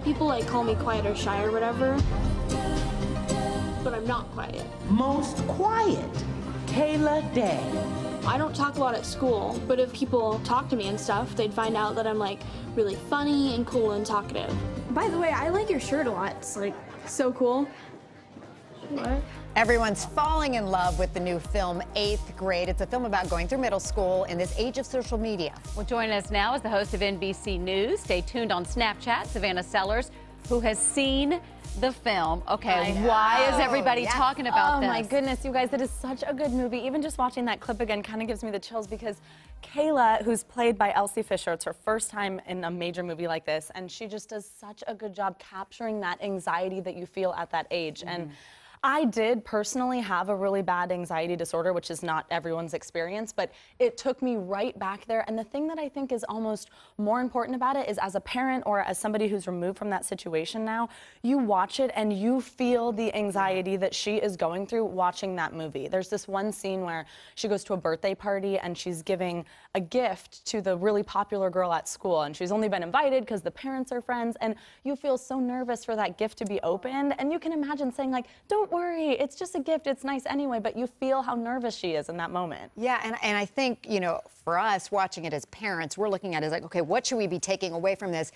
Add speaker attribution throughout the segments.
Speaker 1: People like call me quiet or shy or whatever, but I'm not quiet.
Speaker 2: Most quiet, Kayla Day.
Speaker 1: I don't talk a lot at school, but if people talk to me and stuff, they'd find out that I'm like really funny and cool and talkative. By the way, I like your shirt a lot. It's like so cool. What?
Speaker 3: Everyone's falling in love with the new film, 8th Grade. It's a film about going through middle school in this age of social media.
Speaker 4: Well, joining us now is the host of NBC News. Stay tuned on Snapchat, Savannah Sellers, who has seen the film. Okay, why is everybody talking about this?
Speaker 5: Oh my goodness, you guys, it is such a good movie. Even just watching that clip again kind of gives me the chills because Kayla, who's played by Elsie Fisher, it's her first time in a major movie like this, and she just does such a good job capturing that anxiety that you feel at that age. And I did personally have a really bad anxiety disorder, which is not everyone's experience, but it took me right back there. And the thing that I think is almost more important about it is, as a parent or as somebody who's removed from that situation now, you watch it and you feel the anxiety that she is going through watching that movie. There's this one scene where she goes to a birthday party and she's giving a gift to the really popular girl at school, and she's only been invited because the parents are friends, and you feel so nervous for that gift to be opened. And you can imagine saying, like, don't worry, it's just a gift, it's nice anyway, but you feel how nervous she is in that moment.
Speaker 3: Yeah, and I think, you know, for us watching it as parents, we're looking at it as like, okay, what should we be taking away from this?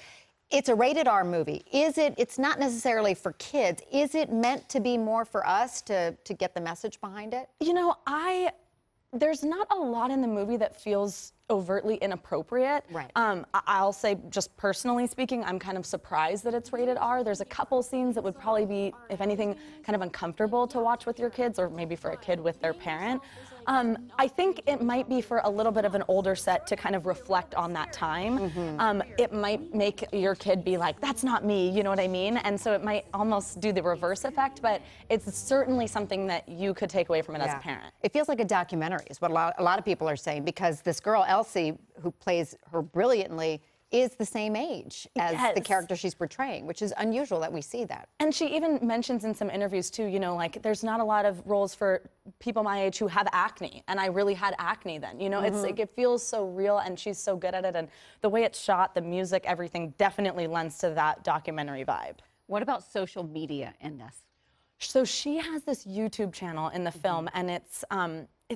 Speaker 3: It's a rated R movie. It's not necessarily for kids. Is it meant to be more for us to get the message behind it?
Speaker 5: You know, there's not a lot in the movie that feels overtly inappropriate.
Speaker 3: Right.
Speaker 5: I'll say, just personally speaking, I'm kind of surprised that it's rated R. There's a couple scenes that would probably be, if anything, kind of uncomfortable to watch with your kids, or maybe for a kid with their parent. I think it might be for a little bit of an older set to kind of reflect on that time. It might make your kid be like, that's not me, you know what I mean? And so it might almost do the reverse effect, but it's certainly something that you could take away from it as a parent.
Speaker 3: It feels like a documentary is what a lot of people are saying, because this girl, Elsie, who plays her brilliantly, is the same age as the character she's portraying, which is unusual that we see that.
Speaker 5: And she even mentions in some interviews too, you know, like, there's not a lot of roles for people my age who have acne, and I really had acne then, you know. It's like, it feels so real, and she's so good at it, and the way it's shot, the music, everything definitely lends to that documentary vibe.
Speaker 4: What about social media in this?
Speaker 5: So she has this YouTube channel in the film, and it's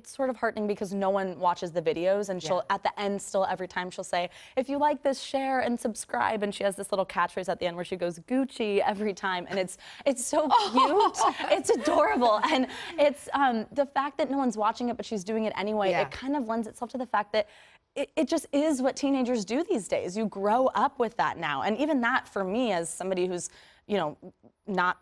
Speaker 5: sort of heartening because no one watches the videos, and she'll, at the end still, every time she'll say, if you like this, share and subscribe, and she has this little catchphrase at the end where she goes, Gucci, every time, and it's so cute. It's adorable, and it's the fact that no one's watching it, but she's doing it anyway, it kind of lends itself to the fact that it just is what teenagers do these days. You grow up with that now, and even that, for me, as somebody who's, you know, not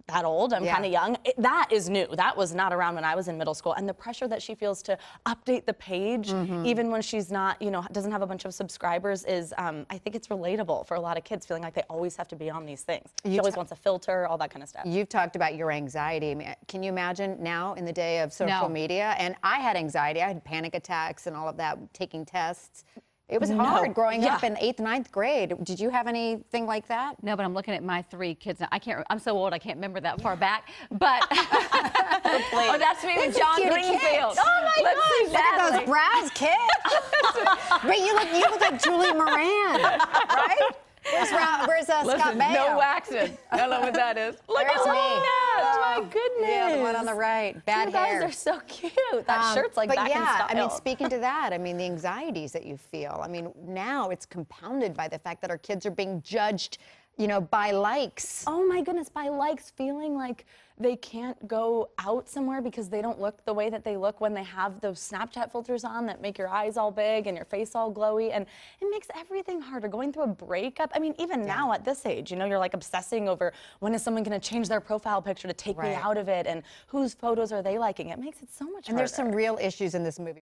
Speaker 5: that old, I'm kind of young, that is new. That was not around when I was in middle school. And the pressure that she feels to update the page, even when she's not, you know, doesn't have a bunch of subscribers, is, I think it's relatable for a lot of kids, feeling like they always have to be on these things. She always wants a filter, all that kind of stuff. You've
Speaker 3: talked about your anxiety. I mean, can you imagine now in the day of social media? And I had anxiety. I had panic attacks and all of that, taking tests. It was hard growing up in 8th, 9th grade. Did you have anything like that?
Speaker 4: No, but I'm looking at my 3 kids now. I'm so old I can't remember that far back. But oh, that's me with John Greenfield.
Speaker 3: Oh my gosh! Look at those brows, kid. But you look like Julie Moran, right? Where's Scott Baio?
Speaker 4: No waxing. I don't know what that is. Look at
Speaker 5: me. Oh my goodness.
Speaker 3: Yeah, the one on the right. Bad hair.
Speaker 5: You guys are so cute. That shirt's like back in style.
Speaker 3: I mean, speaking to that, I mean, the anxieties that you feel. I mean, now it's compounded by the fact that our kids are being judged, you know, by likes.
Speaker 5: Oh my goodness, by likes, feeling like they can't go out somewhere because they don't look the way that they look when they have those Snapchat filters on that make your eyes all big and your face all glowy, and it makes everything harder. Going through a breakup, I mean, even now at this age, you know, you're like obsessing over when is someone going to change their profile picture to take me out of it, and whose photos are they liking. It makes it so much harder.
Speaker 3: And there's some real issues in this movie.